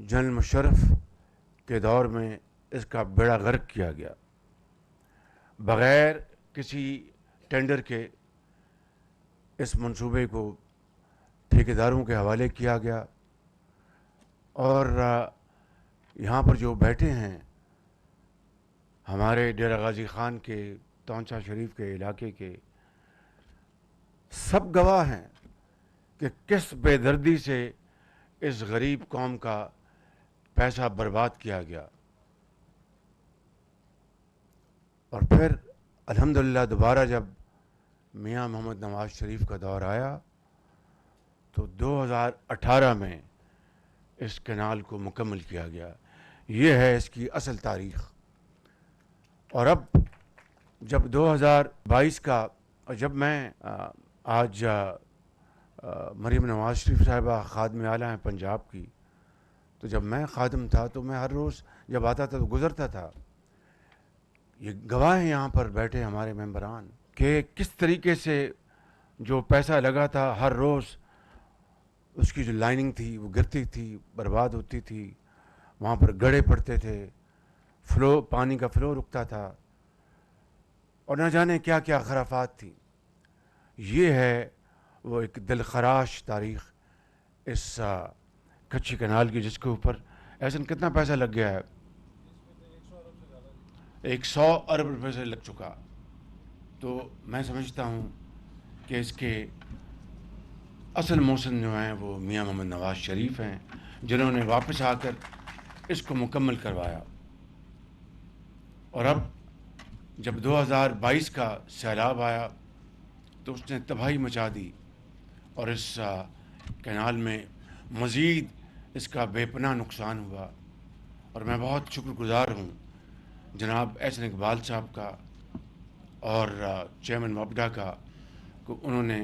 General Musharraf کے دور میں اس کا بیڑا غرق کیا گیا، بغیر کسی ٹینڈر کے اس منصوبے کو ٹھیکیداروں کے حوالے کیا گیا، اور یہاں پر جو بیٹھے ہیں ہمارے ڈیرہ غازی خان کے، تونسا شریف کے علاقے کے، سب گواہ ہیں کہ کس بے دردی سے اس غریب قوم کا پیسہ برباد کیا گیا۔ اور پھر الحمدللہ دوبارہ جب میاں محمد نواز شریف کا دور آیا تو 2018 میں اس کینال کو مکمل کیا گیا۔ یہ ہے اس کی اصل تاریخ۔ اور اب جب 2022 کا، جب میں آج مریم نواز شریف صاحبہ خادم اعلیٰ ہیں پنجاب کی، تو جب میں خادم تھا تو میں ہر روز جب آتا تھا تو گزرتا تھا۔ یہ گواہ ہیں یہاں پر بیٹھے ہمارے ممبران کہ کس طریقے سے جو پیسہ لگا تھا ہر روز اس کی جو لائننگ تھی وہ گرتی تھی، برباد ہوتی تھی، وہاں پر گڑھے پڑتے تھے، پانی کا فلو رکتا تھا، اور نہ جانے کیا کیا خرافات تھی۔ یہ ہے وہ ایک دلخراش تاریخ اس کچی کنال کی، جس کے اوپر ایسا کتنا پیسہ لگ گیا ہے؟ 100 ارب روپے سے لگ چکا۔ تو میں سمجھتا ہوں کہ اس کے اصل موسم جو ہیں وہ میاں محمد نواز شریف ہیں، جنہوں نے واپس آ کر اس کو مکمل کروایا۔ اور اب جب 2022 کا سیلاب آیا تو اس نے تباہی مچا دی، اور اس کینال میں مزید اس کا بے پناہ نقصان ہوا۔ اور میں بہت شکر گزار ہوں جناب احسن اقبال صاحب کا اور چیئرمین وابڈا کا، کہ انہوں نے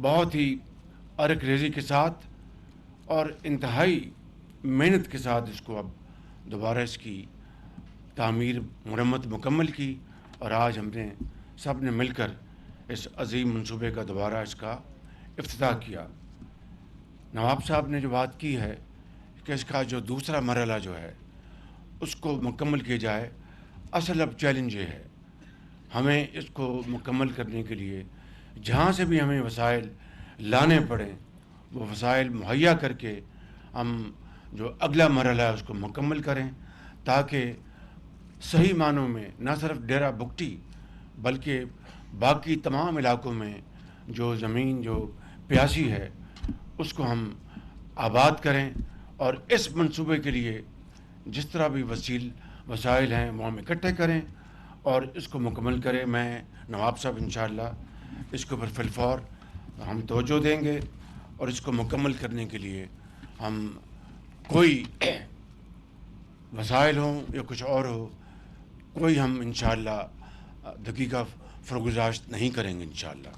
بہت ہی ارک ریزی کے ساتھ اور انتہائی محنت کے ساتھ اس کو اب دوبارہ اس کی تعمیر مرمت مکمل کی، اور آج ہم نے سب نے مل کر اس عظیم منصوبے کا دوبارہ اس کا افتتاح کیا۔ نواب صاحب نے جو بات کی ہے کہ اس کا جو دوسرا مرحلہ جو ہے اس کو مکمل کیا جائے، اصل اب چیلنج یہ ہے، ہمیں اس کو مکمل کرنے کے لیے جہاں سے بھی ہمیں وسائل لانے پڑیں وہ وسائل مہیا کر کے ہم جو اگلا مرحلہ ہے اس کو مکمل کریں، تاکہ صحیح معنوں میں نہ صرف ڈیرہ بگٹی بلکہ باقی تمام علاقوں میں جو زمین جو پیاسی ہے اس کو ہم آباد کریں، اور اس منصوبے کے لیے جس طرح بھی وسائل ہیں وہ ہم اکٹھے کریں اور اس کو مکمل کریں۔ میں نواب صاحب انشاءاللہ اس کے اوپر فی الفور ہم توجہ دیں گے، اور اس کو مکمل کرنے کے لیے ہم کوئی وسائل ہوں یا کچھ اور ہو، کوئی ہم انشاءاللہ دقیقہ فرگزاشت نہیں کریں گے انشاءاللہ۔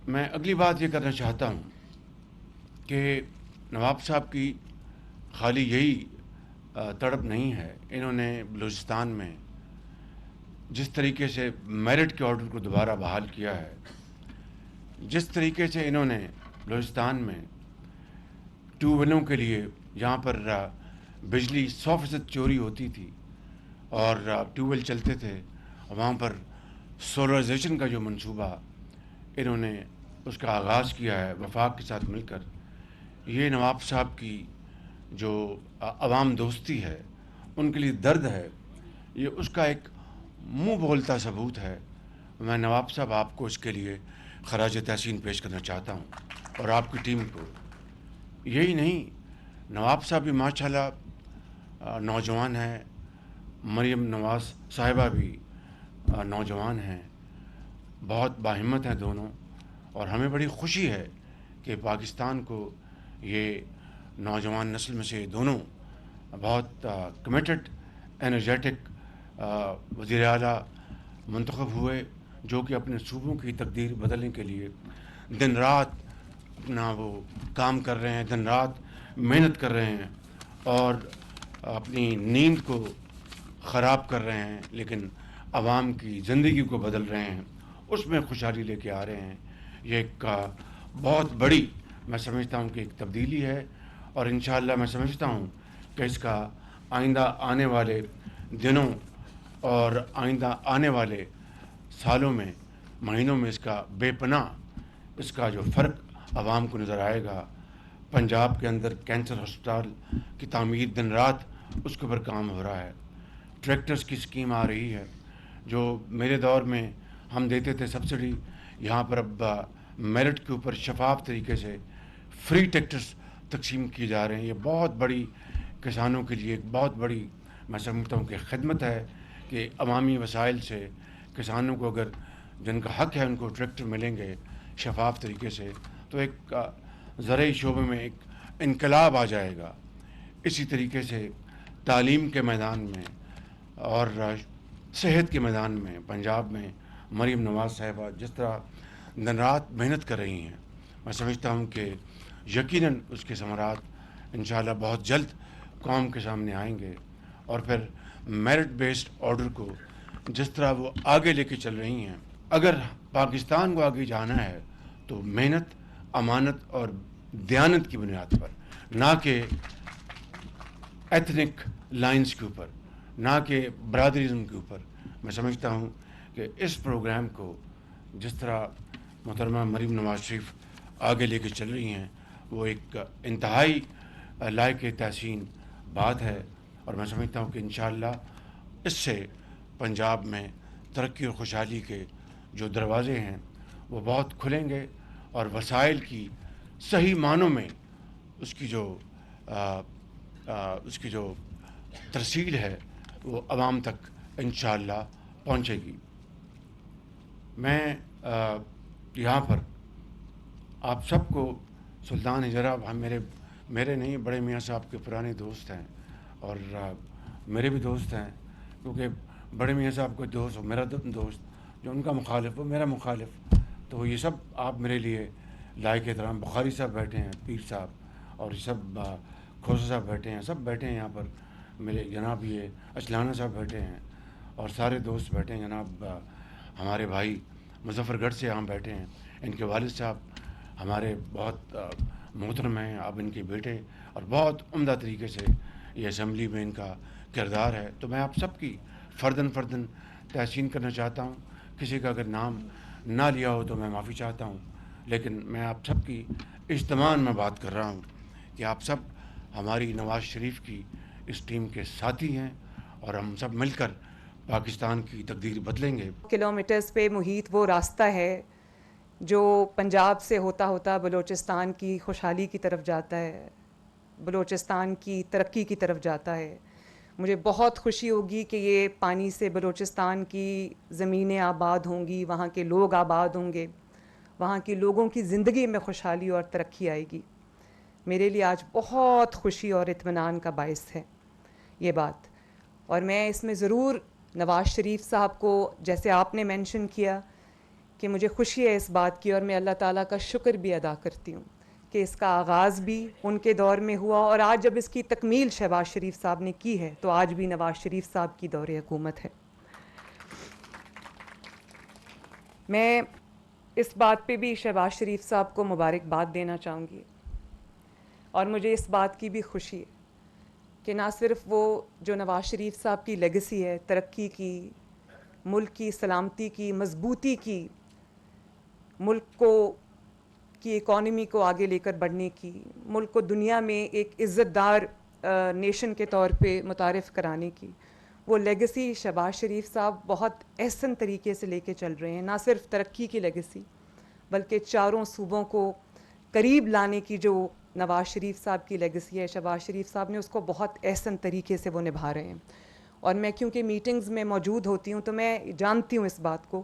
میں اگلی بات یہ کرنا چاہتا ہوں کہ نواب صاحب کی خالی یہی تڑپ نہیں ہے، انہوں نے بلوچستان میں جس طریقے سے میرٹ کے آرڈر کو دوبارہ بحال کیا ہے، جس طریقے سے انہوں نے بلوچستان میں ٹیوب ویلوں کے لیے جہاں پر بجلی 100% چوری ہوتی تھی اور ٹیوب ویل چلتے تھے، وہاں پر سولرائزیشن کا جو منصوبہ انہوں نے اس کا آغاز کیا ہے وفاق کے ساتھ مل کر، یہ نواب صاحب کی جو عوام دوستی ہے، ان کے لیے درد ہے، یہ اس کا ایک منہ بولتا ثبوت ہے۔ میں نواب صاحب آپ کو اس کے لیے خراج تحسین پیش کرنا چاہتا ہوں، اور آپ کی ٹیم کو۔ یہی نہیں، نواب صاحب بھی ماشاءاللہ نوجوان ہیں، مریم نواز صاحبہ بھی نوجوان ہیں، بہت باہمت ہیں دونوں، اور ہمیں بڑی خوشی ہے کہ پاکستان کو یہ نوجوان نسل میں سے دونوں بہت کمیٹڈ انرجیٹک وزیر اعلیٰ منتخب ہوئے، جو کہ اپنے صوبوں کی تقدیر بدلنے کے لیے دن رات اپنا وہ کام کر رہے ہیں، دن رات محنت کر رہے ہیں، اور اپنی نیند کو خراب کر رہے ہیں، لیکن عوام کی زندگی کو بدل رہے ہیں، اس میں خوشحالی لے کے آ رہے ہیں۔ یہ ایک بہت بڑی میں سمجھتا ہوں کہ ایک تبدیلی ہے، اور انشاءاللہ میں سمجھتا ہوں کہ اس کا آئندہ آنے والے دنوں اور آئندہ آنے والے سالوں میں، مہینوں میں اس کا بے پناہ اس کا جو فرق عوام کو نظر آئے گا. پنجاب کے اندر کینسر ہسپتال کی تعمیر دن رات اس کے اوپر کام ہو رہا ہے. ٹریکٹرز کی اسکیم آ رہی ہے جو میرے دور میں ہم دیتے تھے سبسڈی، یہاں پر اب میرٹ کے اوپر شفاف طریقے سے فری ٹریکٹرز تقسیم کیے جا رہے ہیں. یہ بہت بڑی کسانوں کے لیے ایک بہت بڑی میں سمجھتا ہوں کہ خدمت ہے کہ عوامی وسائل سے کسانوں کو اگر جن کا حق ہے ان کو ٹریکٹر ملیں گے شفاف طریقے سے، تو ایک زرعی شعبے میں ایک انقلاب آ جائے گا. اسی طریقے سے تعلیم کے میدان میں اور صحت کے میدان میں پنجاب میں مریم نواز صاحبہ جس طرح دن رات محنت کر رہی ہیں، میں سمجھتا ہوں کہ یقیناً اس کے ثمرات انشاءاللہ بہت جلد قوم کے سامنے آئیں گے. اور پھر میرٹ بیسڈ آرڈر کو جس طرح وہ آگے لے کے چل رہی ہیں، اگر پاکستان کو آگے جانا ہے تو محنت، امانت اور دیانت کی بنیاد پر، نہ کہ ایتھنک لائنز کے اوپر، نہ کہ برادریزم کے اوپر. میں سمجھتا ہوں کہ اس پروگرام کو جس طرح محترمہ مریم نواز شریف آگے لے کے چل رہی ہیں وہ ایک انتہائی لائق تحسین بات ہے. اور میں سمجھتا ہوں کہ انشاءاللہ اس سے پنجاب میں ترقی اور خوشحالی کے جو دروازے ہیں وہ بہت کھلیں گے، اور وسائل کی صحیح معنوں میں اس کی جو ترسیل ہے وہ عوام تک انشاءاللہ پہنچے گی. میں یہاں پر آپ سب کو سلطان ہجرہ میرے نہیں، بڑے میاں صاحب کے پرانے دوست ہیں اور میرے بھی دوست ہیں، کیونکہ بڑے میاں صاحب کو دوست ہو میرا دوست، جو ان کا مخالف وہ میرا مخالف، تو یہ سب آپ میرے لیے لائق احترام. بخاری صاحب بیٹھے ہیں، پیر صاحب، اور یہ سب کھوسا صاحب بیٹھے ہیں، سب بیٹھے ہیں یہاں پر. میرے جناب یہ اچلانہ صاحب بیٹھے ہیں اور سارے دوست بیٹھے ہیں. جناب ہمارے بھائی مظفر گڑھ سے یہاں بیٹھے ہیں، ان کے والد صاحب ہمارے بہت محترم ہیں، اب ان کے بیٹے، اور بہت عمدہ طریقے سے یہ اسمبلی میں ان کا کردار ہے. تو میں آپ سب کی فرداً تحسین کرنا چاہتا ہوں. کسی کا اگر نام نہ لیا ہو تو میں معافی چاہتا ہوں، لیکن میں آپ سب کی اجتماع میں بات کر رہا ہوں کہ آپ سب ہماری نواز شریف کی اس ٹیم کے ساتھی ہیں، اور ہم سب مل کر پاکستان کی تقدیر بدلیں گے. کلومیٹرز پہ محیط وہ راستہ ہے جو پنجاب سے ہوتا بلوچستان کی خوشحالی کی طرف جاتا ہے، بلوچستان کی ترقی کی طرف جاتا ہے. مجھے بہت خوشی ہوگی کہ یہ پانی سے بلوچستان کی زمینیں آباد ہوں گی، وہاں کے لوگ آباد ہوں گے، وہاں کے لوگوں کی زندگی میں خوشحالی اور ترقی آئے گی. میرے لیے آج بہت خوشی اور اطمینان کا باعث ہے یہ بات. اور میں اس میں ضرور نواز شریف صاحب کو، جیسے آپ نے مینشن کیا کہ مجھے خوشی ہے اس بات کی، اور میں اللہ تعالیٰ کا شکر بھی ادا کرتی ہوں کہ اس کا آغاز بھی ان کے دور میں ہوا، اور آج جب اس کی تکمیل شہباز شریف صاحب نے کی ہے تو آج بھی نواز شریف صاحب کی دور حکومت ہے. میں اس بات پہ بھی شہباز شریف صاحب کو مبارکباد دینا چاہوں گی، اور مجھے اس بات کی بھی خوشی ہے کہ نہ صرف وہ جو نواز شریف صاحب کی لیگسی ہے ترقی کی، ملک کی سلامتی کی، مضبوطی کی، ملک کو کی اکانومی کو آگے لے کر بڑھنے کی، ملک کو دنیا میں ایک عزت دار نیشن کے طور پہ متعارف کرانے کی، وہ لیگسی شہباز شریف صاحب بہت احسن طریقے سے لے کے چل رہے ہیں. نہ صرف ترقی کی لیگسی بلکہ چاروں صوبوں کو قریب لانے کی جو نواز شریف صاحب کی لیگسی ہے، شہباز شریف صاحب نے اس کو بہت احسن طریقے سے وہ نبھا رہے ہیں. اور میں کیونکہ میٹنگز میں موجود ہوتی ہوں تو میں جانتی ہوں اس بات کو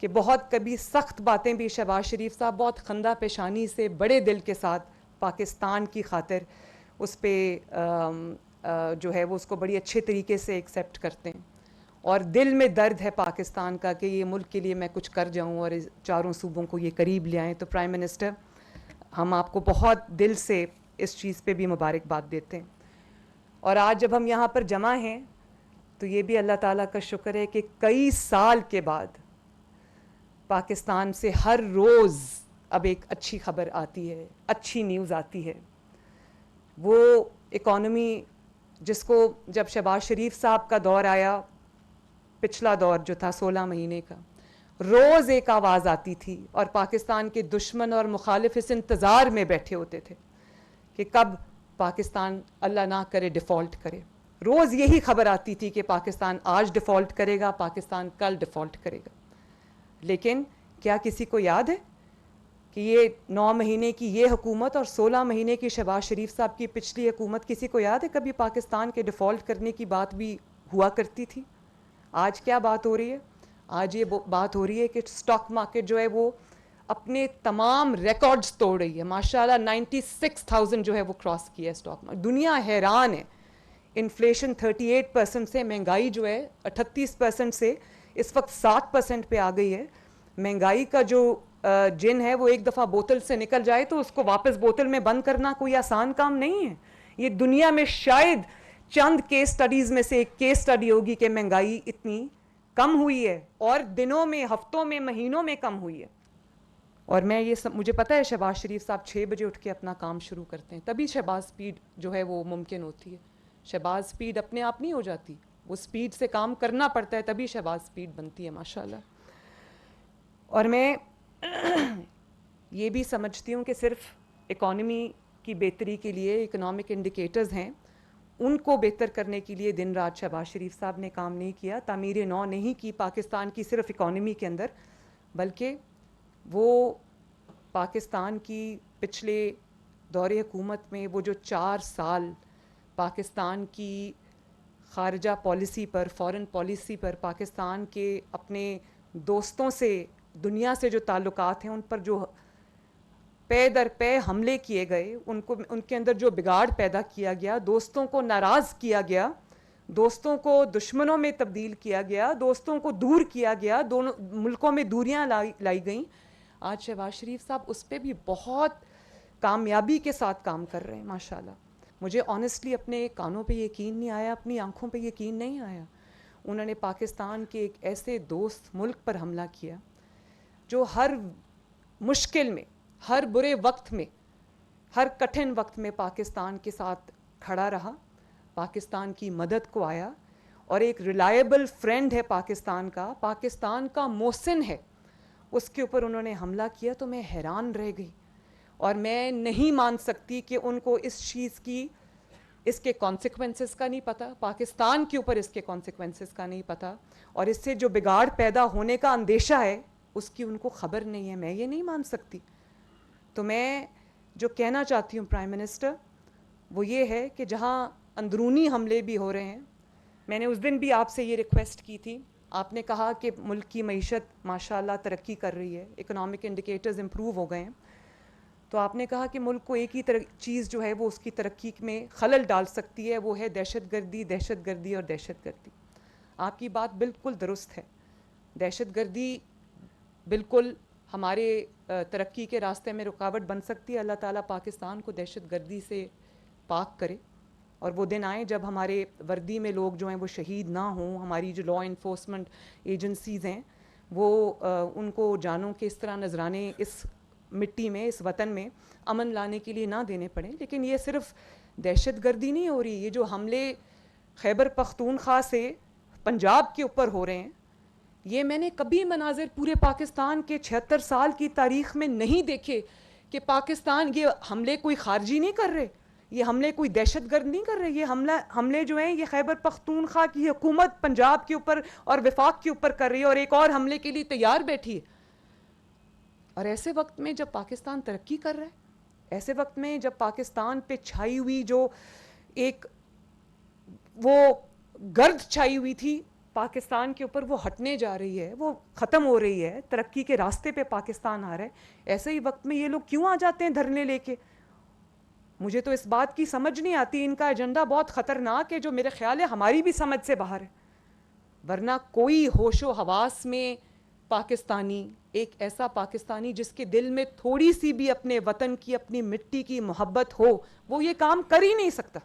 کہ بہت کبھی سخت باتیں بھی شہباز شریف صاحب بہت خندہ پیشانی سے بڑے دل کے ساتھ پاکستان کی خاطر اس پہ جو ہے وہ اس کو بڑی اچھے طریقے سے ایکسیپٹ کرتے ہیں، اور دل میں درد ہے پاکستان کا کہ یہ ملک کے لیے میں کچھ کر جاؤں اور چاروں صوبوں کو یہ قریب لے آئیں. تو پرائم منسٹر، ہم آپ کو بہت دل سے اس چیز پہ بھی مبارکباد دیتے ہیں. اور آج جب ہم یہاں پر جمع ہیں تو یہ بھی اللہ تعالیٰ کا شکر ہے کہ کئی سال کے بعد پاکستان سے ہر روز اب ایک اچھی خبر آتی ہے, اچھی نیوز آتی ہے. وہ اکانومی جس کو جب شہباز شریف صاحب کا دور آیا, پچھلا دور جو تھا 16 مہینے کا, روز ایک آواز آتی تھی اور پاکستان کے دشمن اور مخالف اس انتظار میں بیٹھے ہوتے تھے کہ کب پاکستان اللہ نہ کرے ڈیفالٹ کرے. روز یہی خبر آتی تھی کہ پاکستان آج ڈیفالٹ کرے گا, پاکستان کل ڈیفالٹ کرے گا. لیکن کیا کسی کو یاد ہے کہ یہ 9 مہینے کی یہ حکومت اور 16 مہینے کی شہباز شریف صاحب کی پچھلی حکومت, کسی کو یاد ہے کبھی پاکستان کے ڈیفالٹ کرنے کی بات بھی ہوا کرتی تھی؟ آج کیا بات ہو رہی ہے؟ آج یہ بات ہو رہی ہے کہ سٹاک مارکیٹ جو ہے وہ اپنے تمام ریکارڈز توڑ رہی ہے. ماشاءاللہ 96,000 جو ہے وہ کراس کیا ہے سٹاک مارکیٹ. دنیا حیران ہے. انفلیشن 38% سے, مہنگائی جو ہے 38% سے اس وقت 60% پہ آ گئی ہے. مہنگائی کا جو جن ہے وہ ایک دفعہ بوتل سے نکل جائے تو اس کو واپس بوتل میں بند کرنا کوئی آسان کام نہیں ہے. یہ دنیا میں شاید چند کیس سٹڈیز میں سے ایک کیس سٹڈی ہوگی کہ مہنگائی اتنی کم ہوئی ہے, اور دنوں میں, ہفتوں میں, مہینوں میں کم ہوئی ہے. اور میں یہ مجھے پتہ ہے شہباز شریف صاحب 6 بجے اٹھ کے اپنا کام شروع کرتے ہیں, تبھی شہباز سپیڈ جو ہے وہ ممکن ہوتی ہے. شہباز سپیڈ اپنے آپ نہیں ہو جاتی, وہ سپیڈ سے کام کرنا پڑتا ہے, تبھی شہباز سپیڈ بنتی ہے ماشاءاللہ. اور میں یہ بھی سمجھتی ہوں کہ صرف اکانومی کی بہتری کے لیے اکنامک انڈیکیٹرز ہیں, ان کو بہتر کرنے کے لیے دن رات شہباز شریف صاحب نے کام نہیں کیا, تعمیر نو نہیں کی پاکستان کی صرف اکانومی کے اندر, بلکہ وہ پاکستان کی پچھلے دور حکومت میں وہ جو 4 سال پاکستان کی خارجہ پالیسی پر, فارن پالیسی پر, پاکستان کے اپنے دوستوں سے, دنیا سے جو تعلقات ہیں ان پر جو پے در پے حملے کیے گئے, ان کے اندر جو بگاڑ پیدا کیا گیا, دوستوں کو ناراض کیا گیا, دوستوں کو دشمنوں میں تبدیل کیا گیا, دوستوں کو دور کیا گیا, دونوں ملکوں میں دوریاں لائی گئیں. آج شہباز شریف صاحب اس پہ بھی بہت کامیابی کے ساتھ کام کر رہے ہیں ماشاءاللہ. مجھے آنیسٹلی اپنے کانوں پہ یقین نہیں آیا, اپنی آنکھوں پہ یقین نہیں آیا. انہوں نے پاکستان کے ایک ایسے دوست ملک پر حملہ کیا جو ہر مشکل میں, ہر برے وقت میں, ہر کٹھن وقت میں پاکستان کے ساتھ کھڑا رہا, پاکستان کی مدد کو آیا, اور ایک ریلائبل فرینڈ ہے پاکستان کا محسن ہے, اس کے اوپر انہوں نے حملہ کیا. تو میں حیران رہ گئی, اور میں نہیں مان سکتی کہ ان کو اس چیز کی, اس کے کانسیکوینسز کا نہیں پتہ, پاکستان کے اوپر اس کے کانسیکوینسز کا نہیں پتہ, اور اس سے جو بگاڑ پیدا ہونے کا اندیشہ ہے اس کی ان کو خبر نہیں ہے. میں یہ نہیں مان سکتی. تو میں جو کہنا چاہتی ہوں پرائم منسٹر, وہ یہ ہے کہ جہاں اندرونی حملے بھی ہو رہے ہیں, میں نے اس دن بھی آپ سے یہ ریکویسٹ کی تھی, آپ نے کہا کہ ملک کی معیشت ماشاءاللہ ترقی کر رہی ہے, اکنامک انڈیکیٹرز امپروو ہو گئے ہیں, تو آپ نے کہا کہ ملک کو ایک ہی چیز جو ہے وہ اس کی ترقی میں خلل ڈال سکتی ہے, وہ ہے دہشت گردی, دہشت گردی اور دہشت گردی. آپ کی بات بالکل درست ہے. دہشت گردی بالکل ہمارے ترقی کے راستے میں رکاوٹ بن سکتی ہے. اللہ تعالیٰ پاکستان کو دہشت گردی سے پاک کرے, اور وہ دن آئیں جب ہمارے وردی میں لوگ جو ہیں وہ شہید نہ ہوں, ہماری جو لا انفورسمنٹ ایجنسیز ہیں وہ ان کو جانوں کے اس طرح نذرانے اس مٹی میں, اس وطن میں امن لانے کے لیے نہ دینے پڑیں. لیکن یہ صرف دہشت گردی نہیں ہو رہی, یہ جو حملے خیبر پختونخوا سے پنجاب کے اوپر ہو رہے ہیں, یہ میں نے کبھی مناظر پورے پاکستان کے 76 سال کی تاریخ میں نہیں دیکھے کہ پاکستان یہ حملے کوئی خارجی نہیں کر رہے, یہ حملے کوئی دہشت گرد نہیں کر رہے, یہ حملے جو ہیں یہ خیبر پختونخوا کی حکومت پنجاب کے اوپر اور وفاق کے اوپر کر رہی ہے, اور ایک اور حملے کے لیے تیار بیٹھی ہے. اور ایسے وقت میں جب پاکستان ترقی کر رہا ہے, ایسے وقت میں جب پاکستان پہ چھائی ہوئی جو ایک وہ گرد چھائی ہوئی تھی پاکستان کے اوپر, وہ ہٹنے جا رہی ہے, وہ ختم ہو رہی ہے, ترقی کے راستے پہ پاکستان آ رہا ہے, ایسے ہی وقت میں یہ لوگ کیوں آ جاتے ہیں دھرنے لے کے؟ مجھے تو اس بات کی سمجھ نہیں آتی. ان کا ایجنڈا بہت خطرناک ہے جو میرے خیال ہے ہماری بھی سمجھ سے باہر ہے. ورنہ کوئی ہوش و حواس میں پاکستانی, ایک ایسا پاکستانی جس کے دل میں تھوڑی سی بھی اپنے وطن کی, اپنی مٹی کی محبت ہو, وہ یہ کام کر ہی نہیں سکتا.